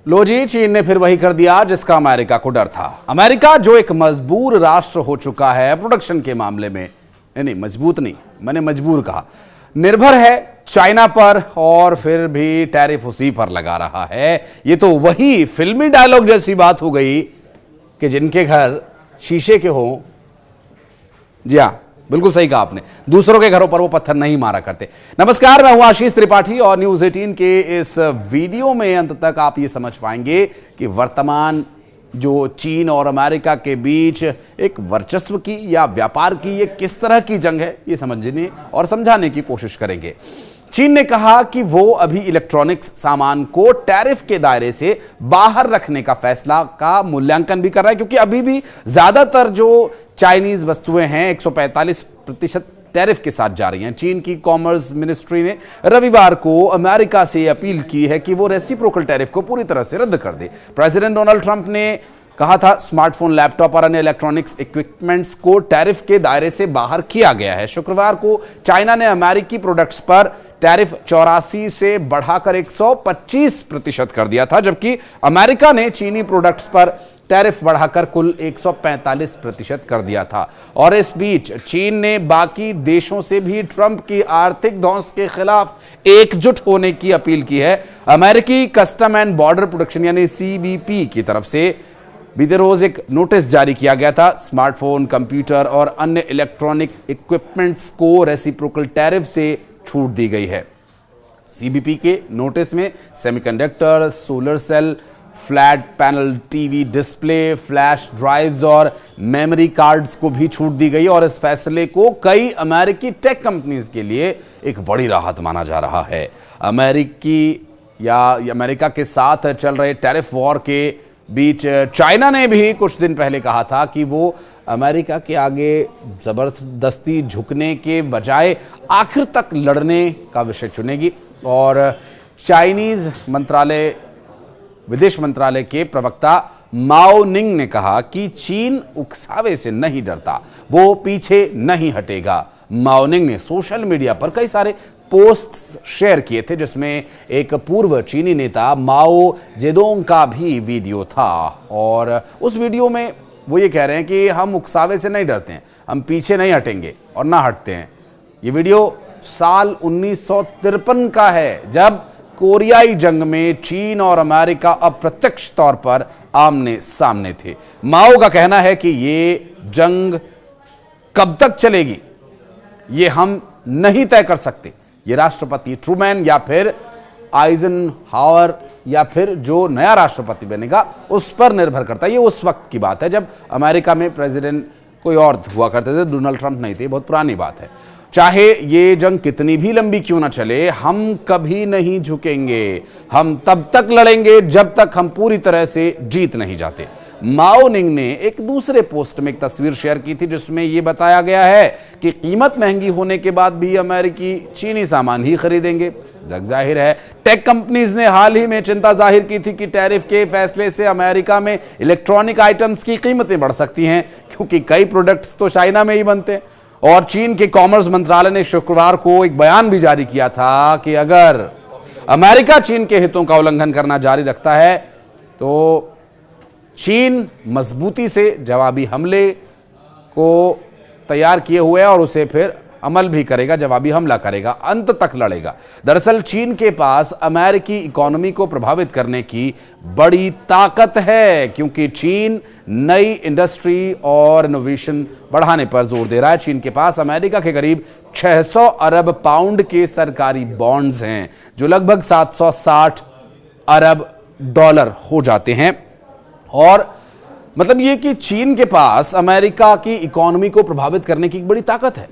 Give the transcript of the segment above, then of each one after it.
लो जी, चीन ने फिर वही कर दिया जिसका अमेरिका को डर था। अमेरिका जो एक मजबूर राष्ट्र हो चुका है प्रोडक्शन के मामले में, नहीं मजबूत नहीं, मैंने मजबूर कहा, निर्भर है चाइना पर और फिर भी टैरिफ उसी पर लगा रहा है। ये तो वही फिल्मी डायलॉग जैसी बात हो गई कि जिनके घर शीशे के हों, जी हां बिल्कुल सही कहा आपने, दूसरों के घरों पर वो पत्थर नहीं मारा करते। नमस्कार, मैं हूं आशीष त्रिपाठी और न्यूज 18 के इस वीडियो में अंत तक आप ये समझ पाएंगे कि वर्तमान जो चीन और अमेरिका के बीच एक वर्चस्व की या व्यापार की ये किस तरह की जंग है, ये समझने और समझाने की कोशिश करेंगे। चीन ने कहा कि वो अभी इलेक्ट्रॉनिक्स सामान को टैरिफ के दायरे से बाहर रखने का फैसला का मूल्यांकन भी कर रहा है, क्योंकि अभी भी ज्यादातर जो चाइनीज वस्तुएं हैं 145% टैरिफ के साथ जा रही हैं। चीन की कॉमर्स मिनिस्ट्री ने रविवार को अमेरिका से अपील की है कि वो रेसिप्रोकल टैरिफ को पूरी तरह से रद्द कर दे। प्रेसिडेंट डोनाल्ड ट्रंप ने कहा था स्मार्टफोन, लैपटॉप और अन्य इलेक्ट्रॉनिक्स इक्विपमेंट्स को टैरिफ के दायरे से बाहर किया गया है। शुक्रवार को चाइना ने अमेरिकी प्रोडक्ट्स पर टैरिफ 84 से बढ़ाकर 125% कर दिया था, जबकि अमेरिका ने चीनी प्रोडक्ट्स पर टैरिफ बढ़ाकर कुल 145% कर दिया था। और इस बीच चीन ने बाकी देशों से भी ट्रंप की आर्थिक धौंस के खिलाफ एकजुट होने की अपील की है। अमेरिकी कस्टम एंड बॉर्डर प्रोटेक्शन यानी CBP की तरफ से बीते रोज एक नोटिस जारी किया गया था। स्मार्टफोन, कंप्यूटर और अन्य इलेक्ट्रॉनिक इक्विपमेंट्स को रेसिप्रोकल टैरिफ से छूट दी गई है। CBP के नोटिस में semiconductor, solar cell, flat panel TV display, flash drives और मेमोरी कार्ड्स को भी छूट दी गई और इस फैसले को कई अमेरिकी टेक कंपनीज के लिए एक बड़ी राहत माना जा रहा है। अमेरिका के साथ चल रहे टैरिफ वॉर के बीच चाइना ने भी कुछ दिन पहले कहा था कि वो अमेरिका के आगे जबरदस्ती झुकने के बजाय आखिर तक लड़ने का विषय चुनेगी। और चाइनीज विदेश मंत्रालय के प्रवक्ता माओ निंग ने कहा कि चीन उकसावे से नहीं डरता, वो पीछे नहीं हटेगा। माओ निंग ने सोशल मीडिया पर कई सारे पोस्ट्स शेयर किए थे, जिसमें एक पूर्व चीनी नेता माओ जेडोंग का भी वीडियो था और उस वीडियो में वो ये कह रहे हैं कि हम उकसावे से नहीं डरते हैं, हम पीछे नहीं हटेंगे और ना हटते हैं। ये वीडियो साल 1953 का है, जब कोरियाई जंग में चीन और अमेरिका अप्रत्यक्ष तौर पर आमने सामने थे। माओ का कहना है कि ये जंग कब तक चलेगी ये हम नहीं तय कर सकते। ये राष्ट्रपति ट्रूमैन या फिर आइजनहावर या फिर जो नया राष्ट्रपति बनेगा उस पर निर्भर करता है। ये उस वक्त की बात है जब अमेरिका में प्रेसिडेंट कोई और हुआ करते थे, डोनाल्ड ट्रंप नहीं थे, बहुत पुरानी बात है। चाहे ये जंग कितनी भी लंबी क्यों ना चले, हम कभी नहीं झुकेंगे, हम तब तक लड़ेंगे जब तक हम पूरी तरह से जीत नहीं जाते। माओ निंग ने एक दूसरे पोस्ट में एक तस्वीर शेयर की थी, जिसमें यह बताया गया है कि कीमत महंगी होने के बाद भी अमेरिकी चीनी सामान ही खरीदेंगे। जग जाहिर है टेक कंपनीज ने हाल ही में चिंता जाहिर की थी कि टैरिफ के फैसले से अमेरिका में इलेक्ट्रॉनिक आइटम्स की कीमतें बढ़ सकती हैं, क्योंकि कई प्रोडक्ट्स तो चाइना में ही बनते हैं। और चीन के कॉमर्स मंत्रालय ने शुक्रवार को एक बयान भी जारी किया था कि अगर अमेरिका चीन के हितों का उल्लंघन करना जारी रखता है तो चीन मजबूती से जवाबी हमले को तैयार किए हुए है और उसे फिर अमल भी करेगा, जवाबी हमला करेगा, अंत तक लड़ेगा। दरअसल चीन के पास अमेरिकी इकोनॉमी को प्रभावित करने की बड़ी ताकत है, क्योंकि चीन नई इंडस्ट्री और इनोवेशन बढ़ाने पर जोर दे रहा है। चीन के पास अमेरिका के करीब 600 अरब पाउंड के सरकारी बॉन्ड्स हैं, जो लगभग 760 अरब डॉलर हो जाते हैं। और मतलब ये कि चीन के पास अमेरिका की इकोनॉमी को प्रभावित करने की एक बड़ी ताकत है।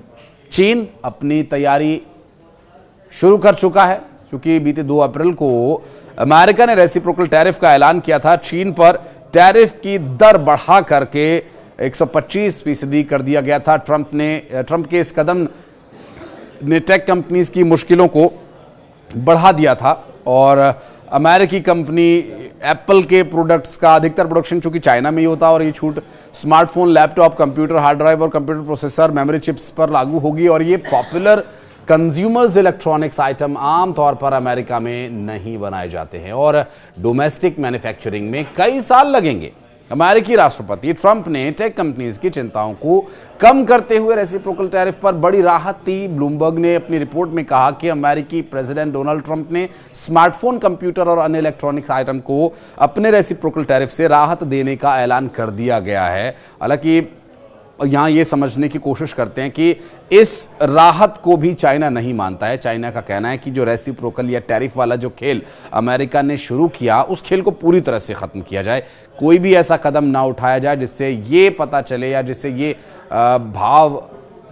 चीन अपनी तैयारी शुरू कर चुका है, क्योंकि बीते 2 अप्रैल को अमेरिका ने रेसिप्रोकल टैरिफ का ऐलान किया था। चीन पर टैरिफ की दर बढ़ा करके 125% कर दिया गया था। ट्रंप के इस कदम ने टेक कंपनीज की मुश्किलों को बढ़ा दिया था और अमेरिकी कंपनी एप्पल के प्रोडक्ट्स का अधिकतर प्रोडक्शन चूंकि चाइना में ही होता है और ये छूट smartphone, laptop, computer hard drive और कंप्यूटर प्रोसेसर, मेमोरी चिप्स पर लागू होगी और ये पॉपुलर कंज्यूमर्स इलेक्ट्रॉनिक्स आइटम आमतौर पर अमेरिका में नहीं बनाए जाते हैं और डोमेस्टिक मैन्युफैक्चरिंग में कई साल लगेंगे। अमेरिकी राष्ट्रपति ट्रंप ने टेक कंपनीज की चिंताओं को कम करते हुए रेसिप्रोकल टैरिफ पर बड़ी राहत दी। ब्लूमबर्ग ने अपनी रिपोर्ट में कहा कि अमेरिकी प्रेसिडेंट डोनाल्ड ट्रंप ने स्मार्टफोन, कंप्यूटर और अन्य इलेक्ट्रॉनिक्स आइटम को अपने रेसिप्रोकल टैरिफ से राहत देने का ऐलान कर दिया गया है। हालांकि यहां ये समझने की कोशिश करते हैं कि इस राहत को भी चाइना नहीं मानता है। चाइना का कहना है कि जो रेसिप्रोकल या टैरिफ वाला जो खेल अमेरिका ने शुरू किया, उस खेल को पूरी तरह से खत्म किया जाए। कोई भी ऐसा कदम ना उठाया जाए जिससे ये पता चले या जिससे ये भाव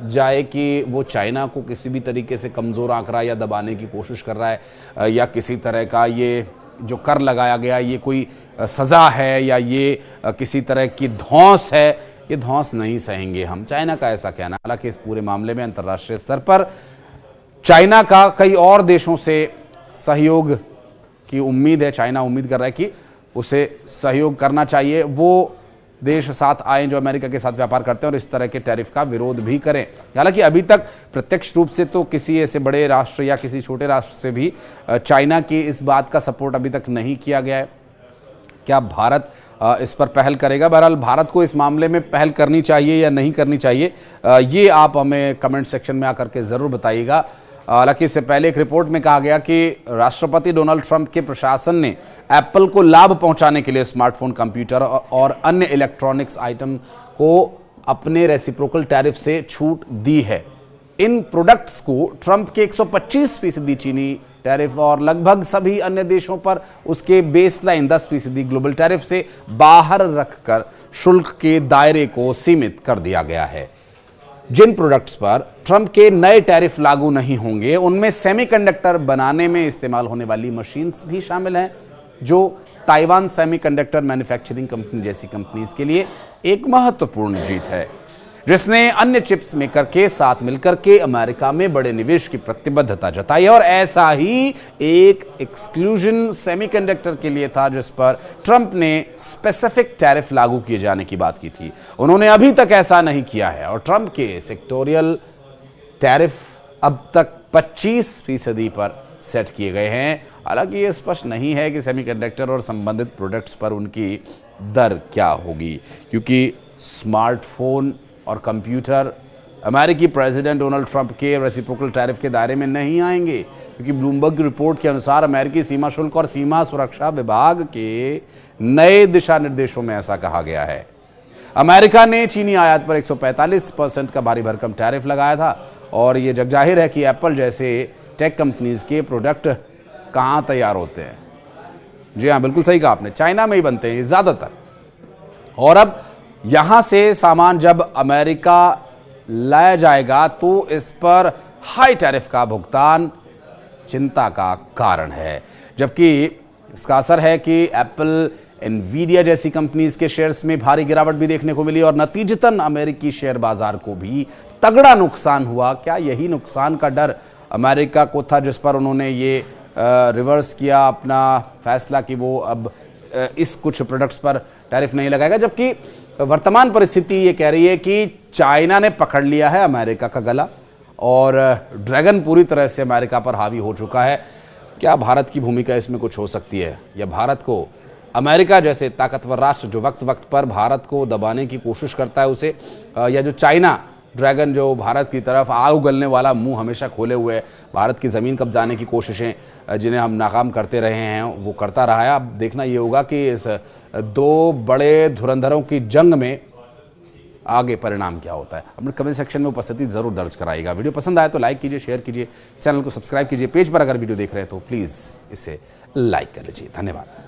जाए कि वो चाइना को किसी भी तरीके से कमज़ोर आंक रहा है या दबाने की कोशिश कर रहा है, या किसी तरह का ये जो कर लगाया गया ये कोई सज़ा है या ये किसी तरह की धौंस है। ये धौंस नहीं सहेंगे हम, चाइना का ऐसा कहना। हालांकि इस पूरे मामले में अंतर्राष्ट्रीय स्तर पर चाइना का कई और देशों से सहयोग की उम्मीद है। चाइना उम्मीद कर रहा है कि उसे सहयोग करना चाहिए, वो देश साथ आए जो अमेरिका के साथ व्यापार करते हैं और इस तरह के टैरिफ का विरोध भी करें। हालांकि अभी तक प्रत्यक्ष रूप से तो किसी ऐसे बड़े राष्ट्र या किसी छोटे राष्ट्र से भी चाइना की इस बात का सपोर्ट अभी तक नहीं किया गया है। क्या भारत इस पर पहल करेगा? बहरहाल भारत को इस मामले में पहल करनी चाहिए या नहीं करनी चाहिए, ये आप हमें कमेंट सेक्शन में आकर के ज़रूर बताइएगा। हालांकि इससे पहले एक रिपोर्ट में कहा गया कि राष्ट्रपति डोनाल्ड ट्रंप के प्रशासन ने एप्पल को लाभ पहुंचाने के लिए स्मार्टफोन, कंप्यूटर और अन्य इलेक्ट्रॉनिक्स आइटम को अपने रेसिप्रोकल टैरिफ से छूट दी है। इन प्रोडक्ट्स को ट्रंप के 125% चीनी टैरिफ और लगभग सभी अन्य देशों पर उसके बेसलाइन 10% ग्लोबल टैरिफ से बाहर रखकर शुल्क के दायरे को सीमित कर दिया गया है। जिन प्रोडक्ट्स पर ट्रंप के नए टैरिफ लागू नहीं होंगे उनमें सेमीकंडक्टर बनाने में इस्तेमाल होने वाली मशीन्स भी शामिल हैं, जो ताइवान सेमीकंडक्टर मैन्युफैक्चरिंग कंपनी जैसी कंपनीज के लिए एक महत्वपूर्ण जीत है, जिसने अन्य चिप्स मेकर के साथ मिलकर के अमेरिका में बड़े निवेश की प्रतिबद्धता जताई। और ऐसा ही एक एक्सक्लूजन सेमीकंडक्टर के लिए था जिस पर ट्रंप ने स्पेसिफिक टैरिफ लागू किए जाने की बात की थी। उन्होंने अभी तक ऐसा नहीं किया है और ट्रंप के सेक्टोरियल टैरिफ अब तक 25% पर सेट किए गए हैं। हालांकि यह स्पष्ट नहीं है कि सेमीकंडक्टर और संबंधित प्रोडक्ट्स पर उनकी दर क्या होगी, क्योंकि स्मार्टफोन और कंप्यूटर अमेरिकी प्रेसिडेंट डोनाल्ड ट्रंप के रेसिप्रोकल टैरिफ के दायरे में नहीं आएंगे, क्योंकि ब्लूमबर्ग की रिपोर्ट के अनुसार अमेरिकी सीमा शुल्क और सीमा सुरक्षा विभाग के नए दिशा निर्देशों में ऐसा कहा गया है। अमेरिका ने चीनी आयात पर 145% का भारी भरकम टैरिफ लगाया था और ये जगजाहिर है कि एप्पल जैसे टेक कंपनीज के प्रोडक्ट कहाँ तैयार होते हैं। जी हाँ, बिल्कुल सही कहा आपने, चाइना में ही बनते हैं ज़्यादातर। और अब यहां से सामान जब अमेरिका लाया जाएगा तो इस पर हाई टैरिफ का भुगतान चिंता का कारण है, जबकि इसका असर है कि एप्पल, एनवीडिया जैसी कंपनीज के शेयर्स में भारी गिरावट भी देखने को मिली और नतीजतन अमेरिकी शेयर बाजार को भी तगड़ा नुकसान हुआ। क्या यही नुकसान का डर अमेरिका को था जिस पर उन्होंने ये रिवर्स किया अपना फैसला कि वो अब इस कुछ प्रोडक्ट्स पर टैरिफ नहीं लगाएगा, जबकि वर्तमान परिस्थिति ये कह रही है कि चाइना ने पकड़ लिया है अमेरिका का गला और ड्रैगन पूरी तरह से अमेरिका पर हावी हो चुका है। क्या भारत की भूमिका इसमें कुछ हो सकती है, या भारत को अमेरिका जैसे ताकतवर राष्ट्र जो वक्त वक्त पर भारत को दबाने की कोशिश करता है उसे, या जो चाइना ड्रैगन जो भारत की तरफ आग उगलने वाला मुंह हमेशा खोले हुए है, भारत की ज़मीन कब्जाने की कोशिशें जिन्हें हम नाकाम करते रहे हैं वो करता रहा है। अब देखना ये होगा कि इस दो बड़े धुरंधरों की जंग में आगे परिणाम क्या होता है। अपने कमेंट सेक्शन में उपस्थिति ज़रूर दर्ज कराइएगा। वीडियो पसंद आए तो लाइक कीजिए, शेयर कीजिए, चैनल को सब्सक्राइब कीजिए। पेज पर अगर वीडियो देख रहे हैं तो प्लीज़ इसे लाइक कर लीजिए। धन्यवाद।